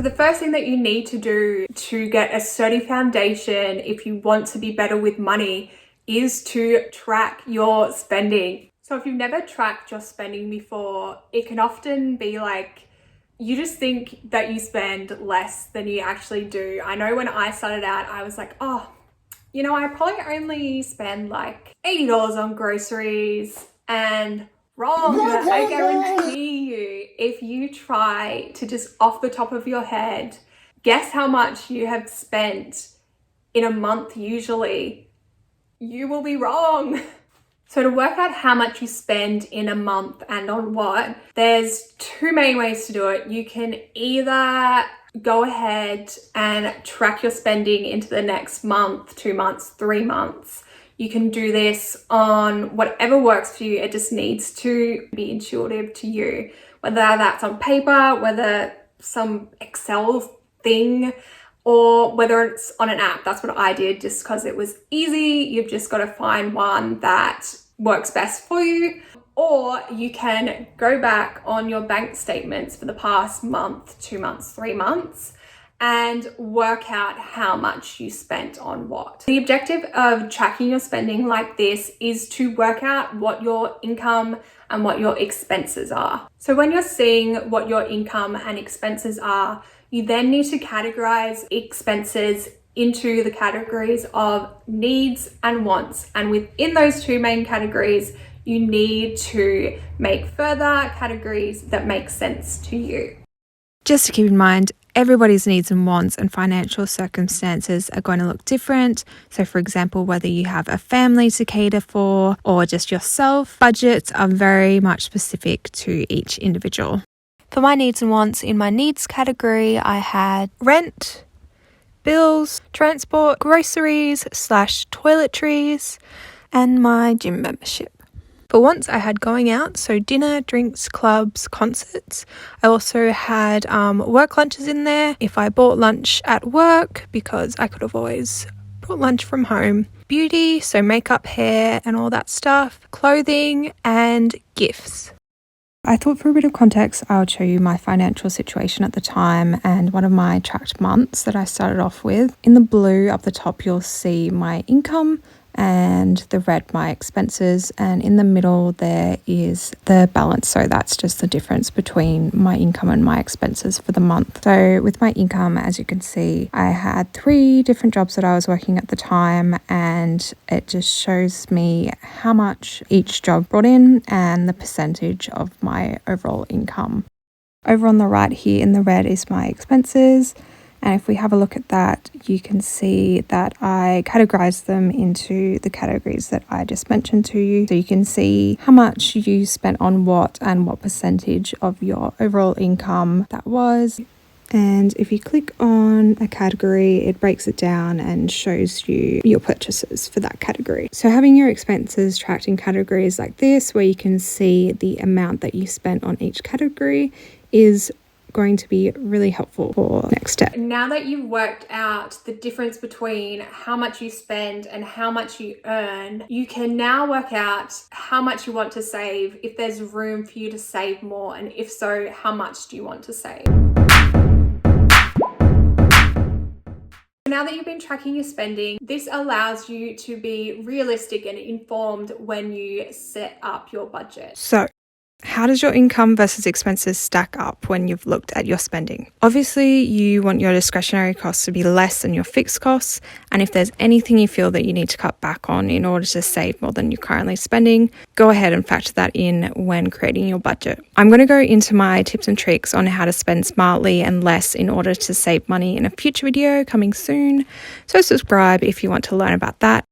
So the first thing that you need to do to get a sturdy foundation if you want to be better with money is to track your spending. So if you've never tracked your spending before, it can often be like you just think that you spend less than you actually do. I know when I started out, I was like, oh, you know, I probably only spend like $80 on groceries, and wrong. I guarantee you, if you try to just off the top of your head, guess how much you have spent in a month usually, you will be wrong. So to work out how much you spend in a month and on what, there's two main ways to do it. You can either go ahead and track your spending into the next month, 2 months, 3 months. You can do this on whatever works for you. It just needs to be intuitive to you, whether that's on paper, whether some Excel thing, or whether it's on an app. That's what I did just because it was easy. You've just got to find one that works best for you. Or you can go back on your bank statements for the past month, 2 months, 3 months, and work out how much you spent on what. The objective of tracking your spending like this is to work out what your income and what your expenses are. So when you're seeing what your income and expenses are, you then need to categorize expenses into the categories of needs and wants. And within those two main categories, you need to make further categories that make sense to you. Just to keep in mind, everybody's needs and wants and financial circumstances are going to look different. So for example, whether you have a family to cater for or just yourself, budgets are very much specific to each individual. For my needs and wants, in my needs category, I had rent, bills, transport, groceries / toiletries, and my gym membership. For wants, I had going out, so dinner, drinks, clubs, concerts. I also had work lunches in there. If I bought lunch at work, because I could have always brought lunch from home. Beauty, so makeup, hair, and all that stuff. Clothing, and gifts. I thought for a bit of context, I would show you my financial situation at the time and one of my tracked months that I started off with. In the blue up the top, you'll see my income, and the red my expenses, and in the middle there is the balance. So that's just the difference between my income and my expenses for the month. So with my income, as you can see, I had 3 different jobs that I was working at the time, and it just shows me how much each job brought in and the percentage of my overall income. Over on the right here in the red is my expenses. And if we have a look at that, you can see that I categorized them into the categories that I just mentioned to you. So you can see how much you spent on what and what percentage of your overall income that was. And if you click on a category, it breaks it down and shows you your purchases for that category. So having your expenses tracked in categories like this, where you can see the amount that you spent on each category, is going to be really helpful for next step. Now that you've worked out the difference between how much you spend and how much you earn, you can now work out how much you want to save, if there's room for you to save more, and if so, how much do you want to save? Now that you've been tracking your spending, this allows you to be realistic and informed when you set up your budget. So, how does your income versus expenses stack up when you've looked at your spending? Obviously, you want your discretionary costs to be less than your fixed costs, and if there's anything you feel that you need to cut back on in order to save more than you're currently spending, go ahead and factor that in when creating your budget. I'm going to go into my tips and tricks on how to spend smartly and less in order to save money in a future video coming soon, so subscribe if you want to learn about that.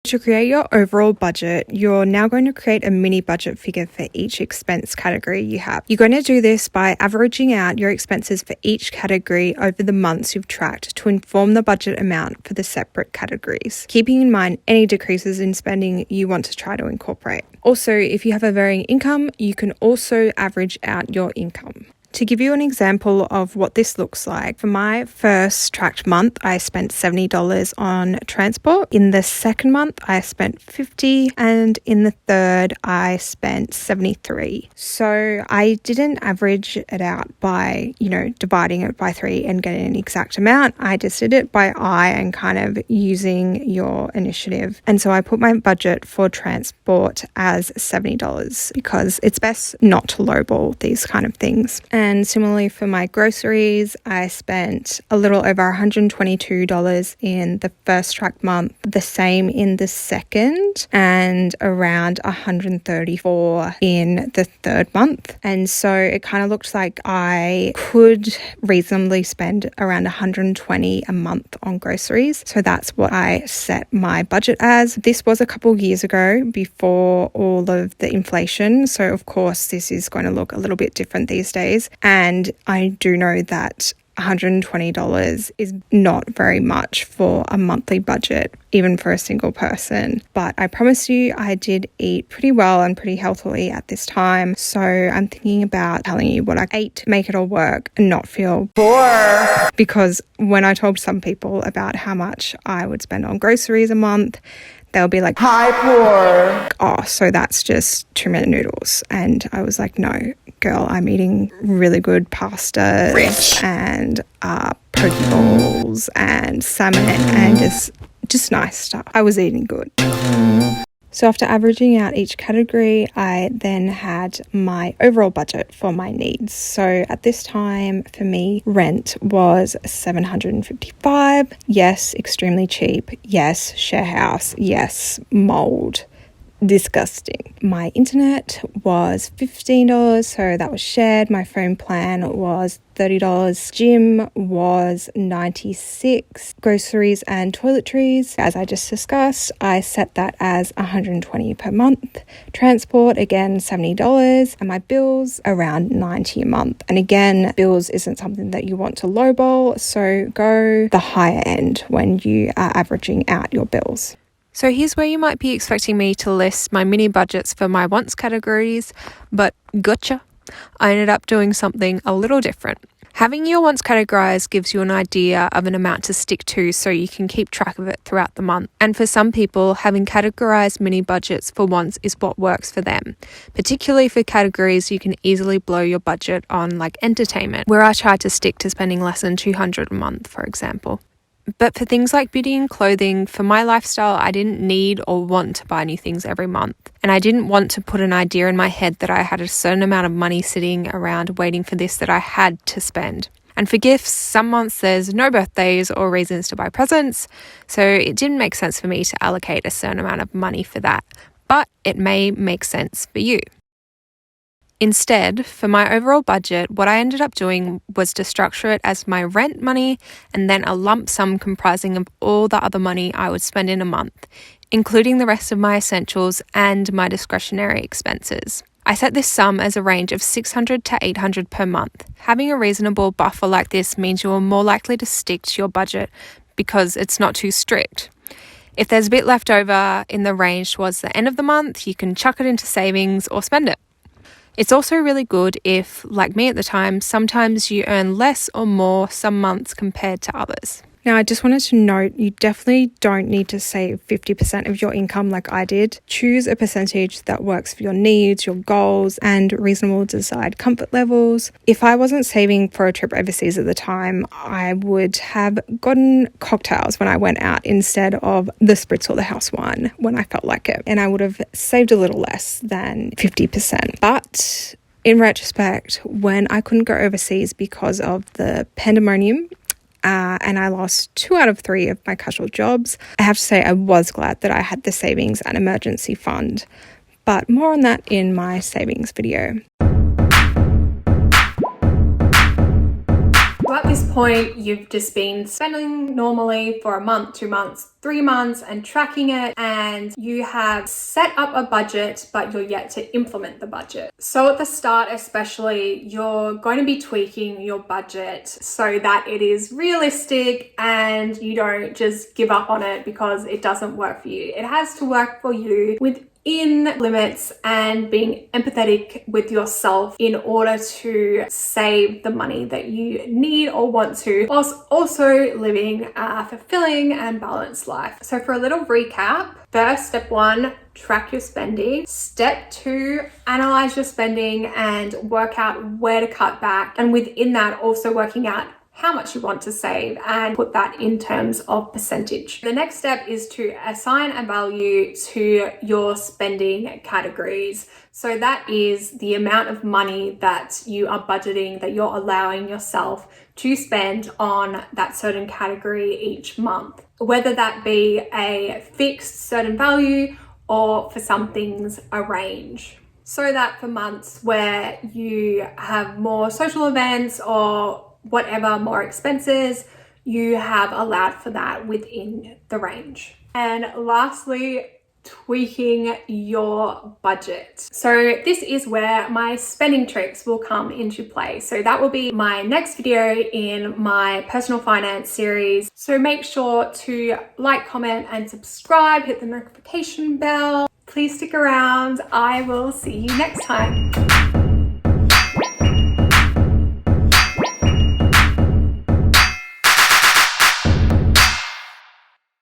To create your overall budget, you're now going to create a mini budget figure for each expense category you have. You're going to do this by averaging out your expenses for each category over the months you've tracked to inform the budget amount for the separate categories, keeping in mind any decreases in spending you want to try to incorporate. Also, if you have a varying income, you can also average out your income. To give you an example of what this looks like, for my first tracked month, I spent $70 on transport. In the second month, I spent $50, and in the third, I spent $73. So I didn't average it out by, dividing it by 3 and getting an exact amount. I just did it by eye and kind of using your initiative. And so I put my budget for transport as $70 because it's best not to lowball these kind of things. And similarly for my groceries, I spent a little over $122 in the first track month, the same in the second, and around $134 in the third month. And so it kind of looked like I could reasonably spend around $120 a month on groceries. So that's what I set my budget as. This was a couple of years ago before all of the inflation. So of course, this is going to look a little bit different these days. And I do know that $120 is not very much for a monthly budget, even for a single person. But I promise you, I did eat pretty well and pretty healthily at this time. So I'm thinking about telling you what I ate to make it all work and not feel poor. Because when I told some people about how much I would spend on groceries a month, they'll be like, "Hi, poor." Oh, so that's just 2-minute noodles. And I was like, no, girl, I'm eating really good pasta and poke bowls and salmon and just nice stuff. I was eating good. So after averaging out each category, I then had my overall budget for my needs. So at this time, for me, rent was $755. Yes, extremely cheap. Yes, share house. Yes, mold. Disgusting. My internet was $15, so that was shared. My phone plan was $30. Gym was $96. Groceries and toiletries, as I just discussed, I set that as $120 per month. Transport, again, $70. And my bills, around $90 a month. And again, bills isn't something that you want to lowball, so go the higher end when you are averaging out your bills. So here's where you might be expecting me to list my mini budgets for my wants categories, but gotcha. I ended up doing something a little different. Having your wants categorized gives you an idea of an amount to stick to so you can keep track of it throughout the month. And for some people, having categorized mini budgets for wants is what works for them, particularly for categories you can easily blow your budget on, like entertainment, where I try to stick to spending less than $200 a month, for example. But for things like beauty and clothing, for my lifestyle, I didn't need or want to buy new things every month. And I didn't want to put an idea in my head that I had a certain amount of money sitting around waiting for this that I had to spend. And for gifts, some months there's no birthdays or reasons to buy presents, so it didn't make sense for me to allocate a certain amount of money for that. But it may make sense for you. Instead, for my overall budget, what I ended up doing was to structure it as my rent money and then a lump sum comprising of all the other money I would spend in a month, including the rest of my essentials and my discretionary expenses. I set this sum as a range of $600 to $800 per month. Having a reasonable buffer like this means you're more likely to stick to your budget because it's not too strict. If there's a bit left over in the range towards the end of the month, you can chuck it into savings or spend it. It's also really good if, like me at the time, sometimes you earn less or more some months compared to others. Now, I just wanted to note, you definitely don't need to save 50% of your income like I did. Choose a percentage that works for your needs, your goals, and reasonable desired comfort levels. If I wasn't saving for a trip overseas at the time, I would have gotten cocktails when I went out instead of the spritz or the house wine when I felt like it. And I would have saved a little less than 50%. But in retrospect, when I couldn't go overseas because of the pandemonium, and I lost 2 out of 3 of my casual jobs, I have to say I was glad that I had the savings and emergency fund. But more on that in my savings video. So at this point, you've just been spending normally for a month, 2 months, 3 months and tracking it, and you have set up a budget, but you're yet to implement the budget. So at the start especially, you're going to be tweaking your budget so that it is realistic and you don't just give up on it because it doesn't work for you. It has to work for you with in limits and being empathetic with yourself in order to save the money that you need or want to, whilst also living a fulfilling and balanced life. So for a little recap, first, step 1, track your spending. Step 2, analyze your spending and work out where to cut back. And within that, also working out how much you want to save and put that in terms of percentage. The next step is to assign a value to your spending categories. So that is the amount of money that you are budgeting, that you're allowing yourself to spend on that certain category each month, whether that be a fixed certain value or for some things a range. So that for months where you have more social events or whatever, more expenses, you have allowed for that within the range. And lastly, tweaking your budget. So this is where my spending tricks will come into play. So that will be my next video in my personal finance series. So make sure to like, comment, and subscribe, hit the notification bell. Please stick around. I will see you next time.